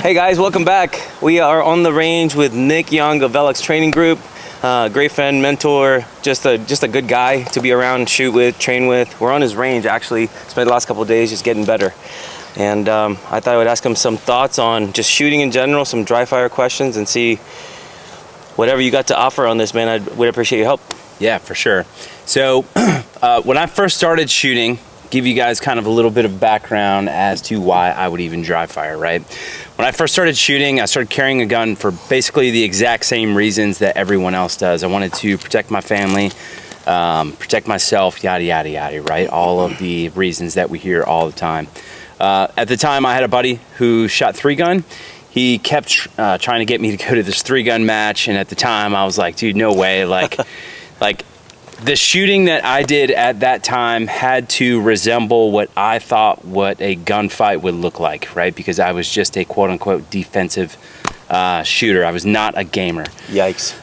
Hey guys, welcome back. We are on the range with Nick Young of LX Training Group. Great friend, mentor, just a good guy to be around, shoot with, train with. We're on his range actually. Spent the last couple of days just getting better. And I thought I would ask him some thoughts on just shooting in general, some dry fire questions, and see whatever you got to offer on this, man. I would appreciate your help. Yeah, for sure. So when I first started shooting, give you guys kind of a little bit of background as to why I would even dry fire, right? When I first started shooting, I started carrying a gun for basically the exact same reasons that everyone else does. I wanted to protect my family, protect myself, yada, yada, yada, right? All of the reasons that we hear all the time. At the time, I had a buddy who shot 3-gun. He kept trying to get me to go to this 3-gun match, and at the time, I was like, dude, no way. Like the shooting that I did at that time had to resemble what I thought what a gunfight would look like, right? Because I was just a quote-unquote defensive shooter. I was not a gamer. Yikes.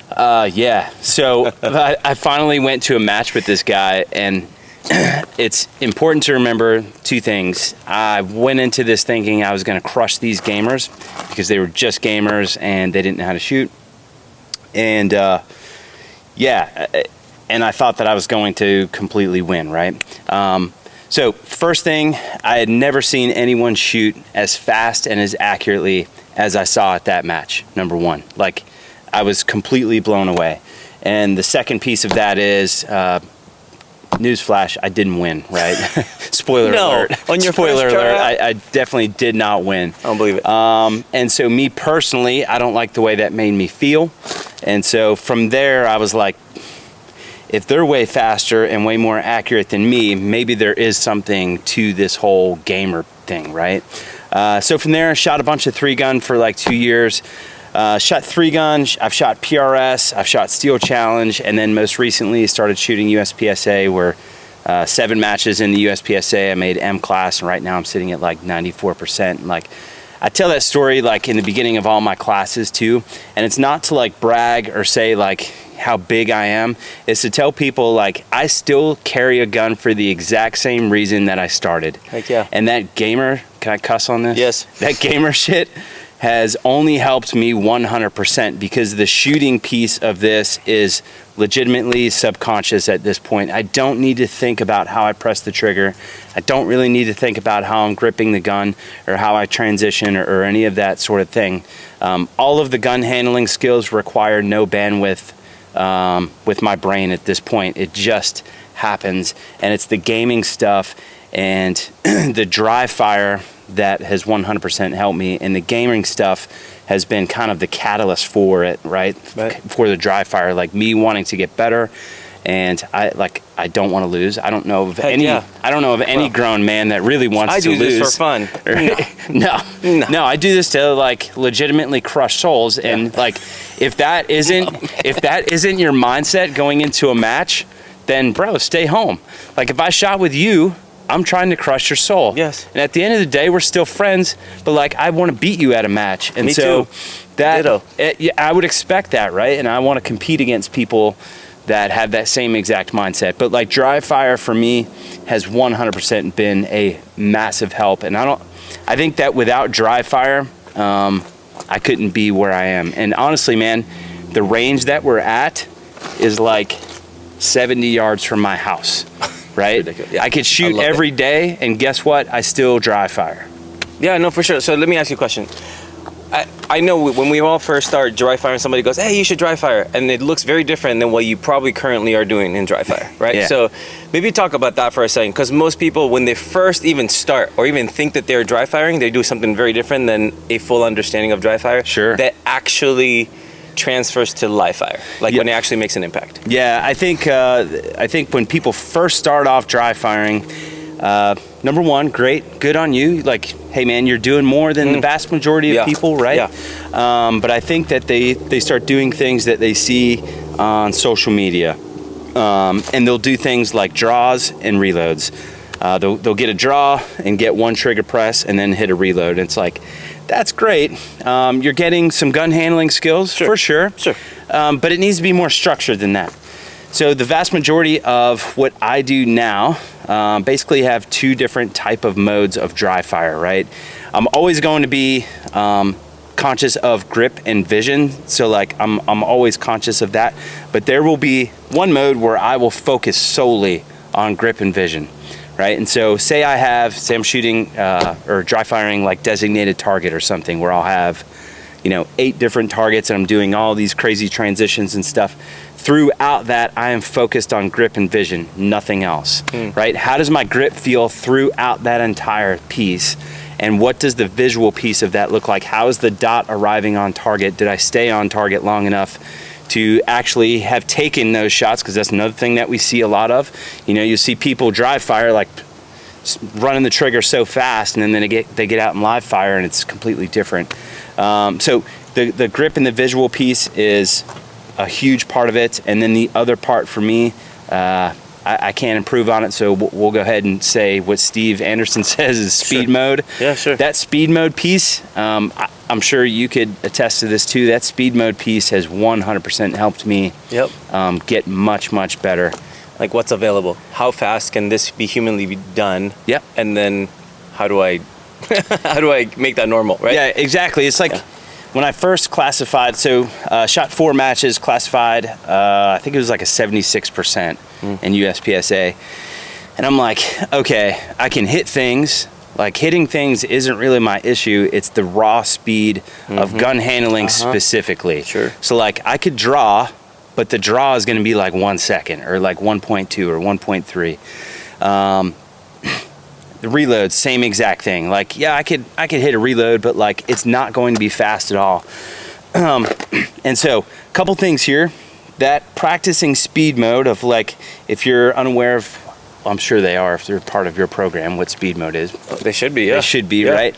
Yeah. So I finally went to a match with this guy, and it's important to remember two things. I went into this thinking I was going to crush these gamers because they were just gamers and they didn't know how to shoot. And yeah, and I thought that I was going to completely win, right? So first thing, I had never seen anyone shoot as fast and as accurately as I saw at that match, number one. Like, I was completely blown away. And the second piece of that is, newsflash, I didn't win, right? Spoiler alert. On your Spoiler first alert, try? I definitely did not win. I don't believe it. And so me personally, I don't like the way that made me feel. And so from there, I was like, if they're way faster and way more accurate than me, maybe there is something to this whole gamer thing, right? So from there, I shot a bunch of 3-gun for like 2 years. Shot 3-gun, I've shot PRS, I've shot Steel Challenge, and then most recently started shooting USPSA, where 7 matches in the USPSA, I made M class, and right now I'm sitting at like 94%. Like, I tell that story like in the beginning of all my classes too, and it's not to like brag or say like how big I am. It's to tell people like I still carry a gun for the exact same reason that I started. Heck yeah. And that gamer, can I cuss on this? Yes. That gamer shit has only helped me 100% because the shooting piece of this is legitimately subconscious at this point. I don't need to think about how I press the trigger. I don't really need to think about how I'm gripping the gun or how I transition or any of that sort of thing. All of the gun handling skills require no bandwidth with my brain at this point. It just happens, and it's the gaming stuff and the dry fire that has 100% helped me, and the gaming stuff has been kind of the catalyst for it, right? For the dry fire, like me wanting to get better, and I don't want to lose. I don't know of any grown man that really wants to lose. I do this for fun. No, I do this to like legitimately crush souls, and like if that isn't your mindset going into a match, then bro, stay home. Like if I shot with you, I'm trying to crush your soul. Yes. And at the end of the day, we're still friends, but like I want to beat you at a match. And Me so too. I would expect that, right? And I want to compete against people that have that same exact mindset. But like dry fire for me has 100% been a massive help. And I think that without dry fire, I couldn't be where I am. And honestly, man, the range that we're at is like 70 yards from my house. Right? Yeah. I could shoot every day, and guess what? I still dry fire. Yeah, no, for sure. So let me ask you a question. I know when we all first start dry firing, somebody goes, hey, you should dry fire. And it looks very different than what you probably currently are doing in dry fire, right? Yeah. So maybe talk about that for a second, because most people, when they first even start or even think that they're dry firing, they do something very different than a full understanding of dry fire. Sure. That actually transfers to live fire, like when it actually makes an impact. Yeah, I think when people first start off dry firing, number one, great, good on you. Like, hey man, you're doing more than the vast majority of people, right? Yeah. But I think that they start doing things that they see on social media, and they'll do things like draws and reloads. They'll get a draw and get one trigger press and then hit a reload. And it's like, that's great. You're getting some gun handling skills for sure. Sure. But it needs to be more structured than that. So the vast majority of what I do now basically have 2 different type of modes of dry fire, right? I'm always going to be conscious of grip and vision. So like I'm always conscious of that. But there will be one mode where I will focus solely on grip and vision, right? And so say I'm shooting or dry firing like designated target or something where I'll have, 8 different targets and I'm doing all these crazy transitions and stuff. Throughout that, I am focused on grip and vision, nothing else, right? How does my grip feel throughout that entire piece? And what does the visual piece of that look like? How is the dot arriving on target? Did I stay on target long enough to actually have taken those shots? Because that's another thing that we see a lot of. You see people dry fire like running the trigger so fast, and then they get out in live fire and it's completely different. So the grip and the visual piece is a huge part of it. And then the other part for me, I can't improve on it, so we'll go ahead and say what Steve Anderson says is speed mode. Yeah, sure. That speed mode piece, I'm sure you could attest to this too. That speed mode piece has 100% helped me get much better. Like what's available? How fast can this be humanly be done? Yep. And then how do I make that normal, right? Yeah, exactly. It's like when I first classified, so shot 4 matches, classified, I think it was like a 76% in USPSA. And I'm like, okay, I can hit things. Like hitting things isn't really my issue. It's the raw speed of gun handling specifically. Sure. So like I could draw, but the draw is going to be like 1 second or like 1.2 or 1.3. The reload, same exact thing. Like, yeah, I could hit a reload, but like it's not going to be fast at all. And so, a couple things here. That practicing speed mode of like, if you're unaware of, well, I'm sure they are if they're part of your program, what speed mode is. They should be, yeah. They should be, right?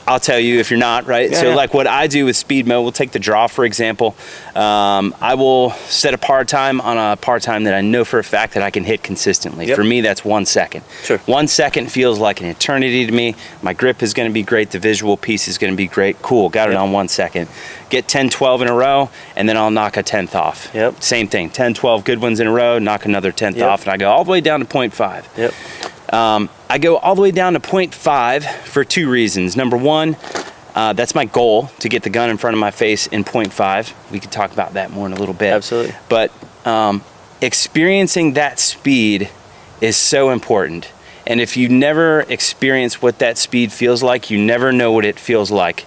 I'll tell you if you're not, right? Yeah, so like what I do with speed mode, we'll take the draw for example. I will set a par time on a par time that I know for a fact that I can hit consistently. For me, that's 1 second. Sure. 1 second feels like an eternity to me. My grip is going to be great. The visual piece is going to be great. Cool, got it on 1 second. Get 10, 12 in a row, and then I'll knock a 10th off. Yep. Same thing, 10, 12 good ones in a row, knock another 10th off, and I go all the way down to 0.5. Yep. I go all the way down to 0.5 for 2 reasons. Number one, that's my goal, to get the gun in front of my face in 0.5. We could talk about that more in a little bit. Absolutely. But experiencing that speed is so important. And if you never experience what that speed feels like, you never know what it feels like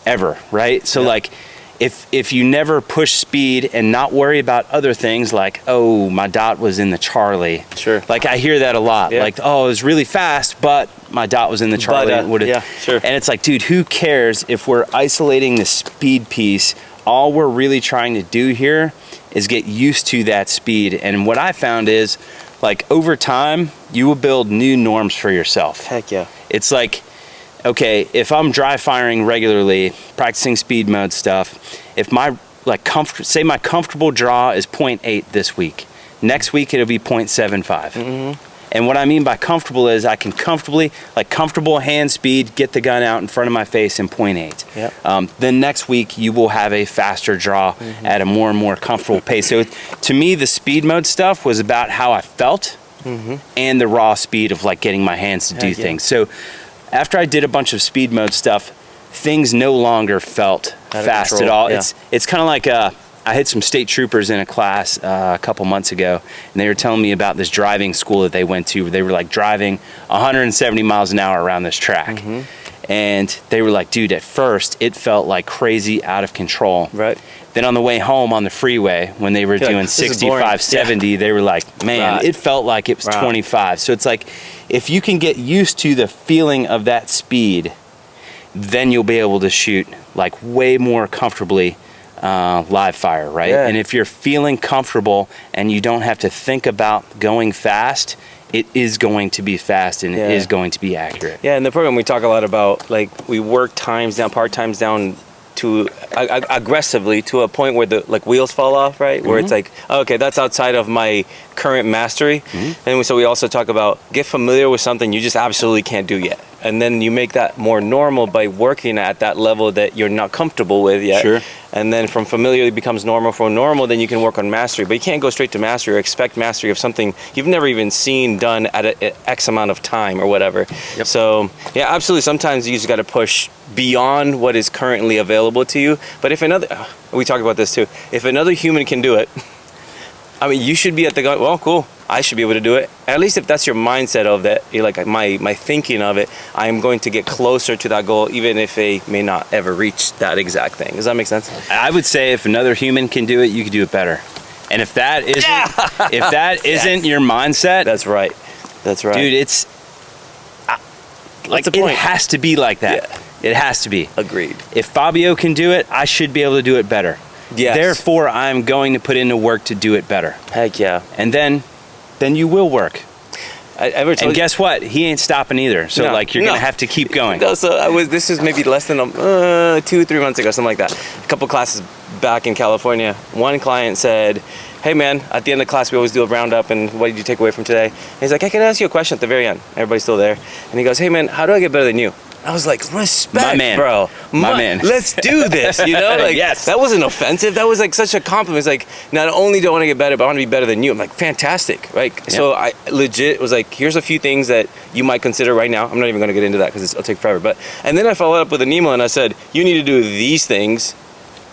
ever, right? So like, if you never push speed and not worry about other things like, oh, my dot was in the Charlie. Sure. Like I hear that a lot. Yeah. Like, oh, it was really fast, but my dot was in the Charlie. But, yeah, sure. And it's like, dude, who cares if we're isolating the speed piece? All we're really trying to do here is get used to that speed. And what I found is, like, over time, you will build new norms for yourself. Heck yeah. It's like, okay, if I'm dry firing regularly, practicing speed mode stuff, if my say my comfortable draw is 0.8 this week, next week it'll be 0.75. And what I mean by comfortable is I can comfortably, like comfortable hand speed, get the gun out in front of my face in 0.8. Yep. Then next week you will have a faster draw at a more and more comfortable pace. So to me, the speed mode stuff was about how I felt and the raw speed of like getting my hands to do things. So after I did a bunch of speed mode stuff, things no longer felt fast at all. Yeah. It's kind of like I had some state troopers in a class a couple months ago, and they were telling me about this driving school that they went to, where they were like driving 170 miles an hour around this track. And they were like, dude, at first it felt like crazy out of control. Right. Then on the way home on the freeway, when they were doing 65, 70, they were like, man, it felt like it was 25. So it's like, if you can get used to the feeling of that speed, then you'll be able to shoot like way more comfortably live fire, right? Yeah. And if you're feeling comfortable and you don't have to think about going fast, it is going to be fast and it is going to be accurate. Yeah, in the program we talk a lot about, like, we work times down, part times down to aggressively to a point where the like wheels fall off, right? Where it's like, okay, that's outside of my current mastery. And so we also talk about get familiar with something you just absolutely can't do yet. and then you make that more normal by working at that level that you're not comfortable with yet. Sure. And then from familiar it becomes normal. From normal, then you can work on mastery. But you can't go straight to mastery or expect mastery of something you've never even seen done at a X amount of time or whatever. Yep. So yeah, absolutely. Sometimes you just got to push beyond what is currently available to you. But if we talked about this too, if another human can do it, I mean, you should be at the go, well, cool, I should be able to do it. At least if that's your mindset of that, you're like my thinking of it, I'm going to get closer to that goal, even if they may not ever reach that exact thing. Does that make sense? I would say if another human can do it, you can do it better. And if that isn't your mindset, That's right. dude, it's like the it point? has to be like that. Yeah. It has to be. Agreed. If Fabio can do it, I should be able to do it better. Yes. Therefore, I'm going to put in the work to do it better. Heck yeah. And then you will work. And Guess what? He ain't stopping either. So No, you're gonna have to keep going. No, so this is maybe less than 2-3 months ago, something like that. A couple classes back in California, one client said, hey man, at the end of class we always do a roundup and what did you take away from today? And he's like, I can ask you a question at the very end. Everybody's still there. And he goes, hey man, how do I get better than you? I was like, respect, My man. bro. My man. Let's do this, you know? Like, Yes. That wasn't offensive. That was like such a compliment. It's like, not only do I want to get better, but I want to be better than you. I'm like, fantastic, right? So I legit was like, here's a few things that you might consider right now. I'm not even going to get into that because it'll take forever. And then I followed up with an email and I said, you need to do these things.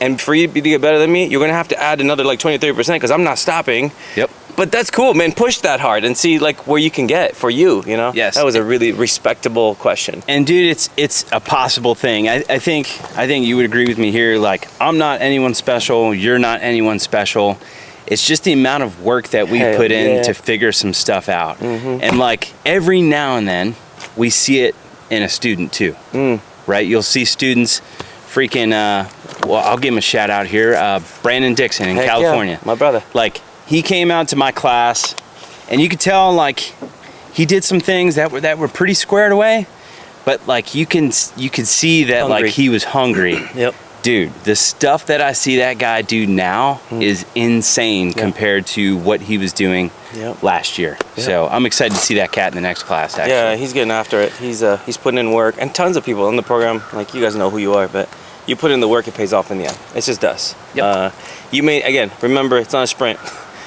And for you to get better than me, you're going to have to add another like 20-30% because I'm not stopping. Yep. But that's cool, man. Push that hard and see like where you can get for you know? Yes. That was a really respectable question. And dude, it's a possible thing. I think you would agree with me here. Like, I'm not anyone special. You're not anyone special. It's just the amount of work that we put in to figure some stuff out. Mm-hmm. And like every now and then we see it in a student too, right? You'll see students freaking, well, I'll give him a shout out here. Brandon Dixon in California. Yeah, my brother. Like, he came out to my class and you could tell like he did some things that were pretty squared away, but like you could see that Hungry. like he was hungry. Yep. Dude, the stuff that I see that guy do now is insane compared to what he was doing last year. Yep. So I'm excited to see that cat in the next class, actually. Yeah, he's getting after it. He's putting in work, and tons of people in the program, like you guys know who you are, but you put in the work, it pays off in the end. It just does. Yep. You may, again, remember, it's not a sprint.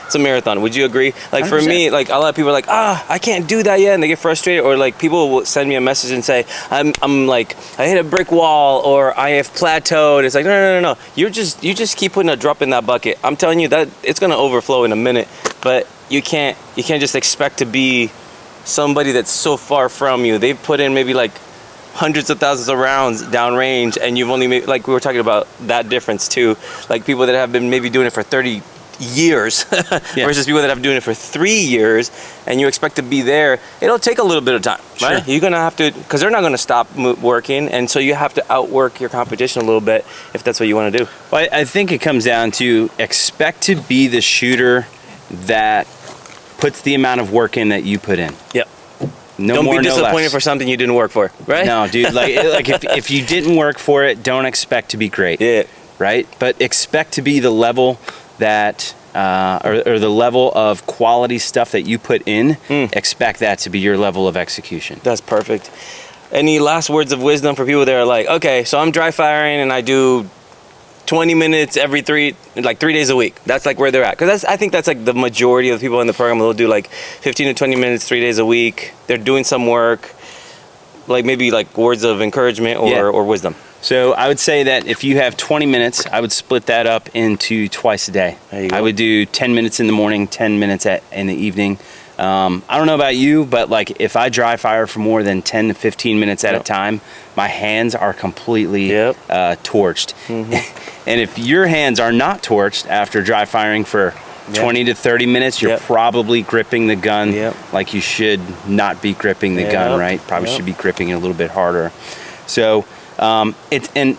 It's a marathon. Would you agree? Like 100%. for me, like a lot of people are like, I can't do that yet, and they get frustrated, or like people will send me a message and say, I'm like, I hit a brick wall, or I have plateaued. It's like, no. You just keep putting a drop in that bucket. I'm telling you that it's gonna overflow in a minute, but you can't just expect to be somebody that's so far from you. They've put in maybe like hundreds of thousands of rounds downrange, and you've only made, like we were talking about that difference too, like people that have been maybe doing it for 30 years versus people that have been doing it for 3 years, and you expect to be there. It'll take a little bit of time, right? Sure. You're gonna have to, because they're not gonna stop working, and so you have to outwork your competition a little bit if that's what you want to do. Well, I think it comes down to expect to be the shooter that puts the amount of work in that you put in. Yep. No Don't more, be no disappointed less. for something you didn't work for, right? No, dude. Like if you didn't work for it, don't expect to be great. Yeah. Right. But expect to be the level that, or the level of quality stuff that you put in. Expect that to be your level of execution. That's perfect. Any last words of wisdom for people that are like, okay, so I'm dry firing and I do 20 minutes every 3 days a week. That's like where they're at. Because I think that's like the majority of the people in the program. They'll do like 15 to 20 minutes, 3 days a week. They're doing some work, like maybe like words of encouragement or wisdom. So I would say that if you have 20 minutes, I would split that up into twice a day. There you go. I would do 10 minutes in the morning, 10 minutes in the evening. I don't know about you, but like if I dry fire for more than 10 to 15 minutes at a time, my hands are completely torched. And if your hands are not torched after dry firing for 20 to 30 minutes, you're probably gripping the gun like you should not be gripping the gun, right? Probably should be gripping it a little bit harder. So and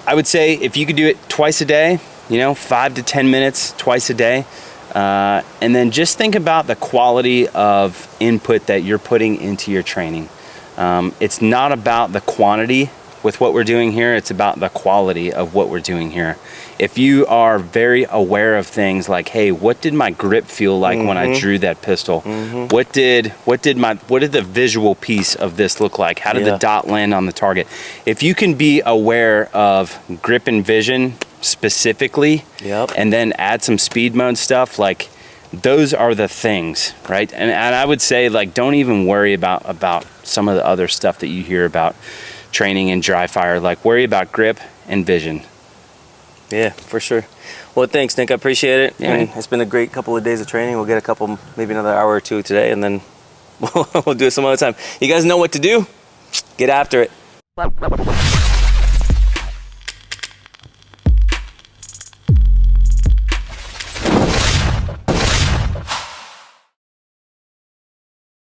I would say if you could do it twice a day, 5 to 10 minutes twice a day, and then just think about the quality of input that you're putting into your training. It's not about the quantity with what we're doing here, it's about the quality of what we're doing here. If you are very aware of things like, hey, what did my grip feel like when I drew that pistol? What did the visual piece of this look like? How did the dot land on the target? If you can be aware of grip and vision specifically, and then add some speed mode stuff, like those are the things, right? And I would say, like, don't even worry about some of the other stuff that you hear about training in Dryfire. Like, worry about grip and vision. Yeah, for sure. Well, thanks, Nick. I appreciate it. Yeah. And it's been a great couple of days of training. We'll get a couple, maybe another hour or two today, and then we'll do it some other time. You guys know what to do. Get after it.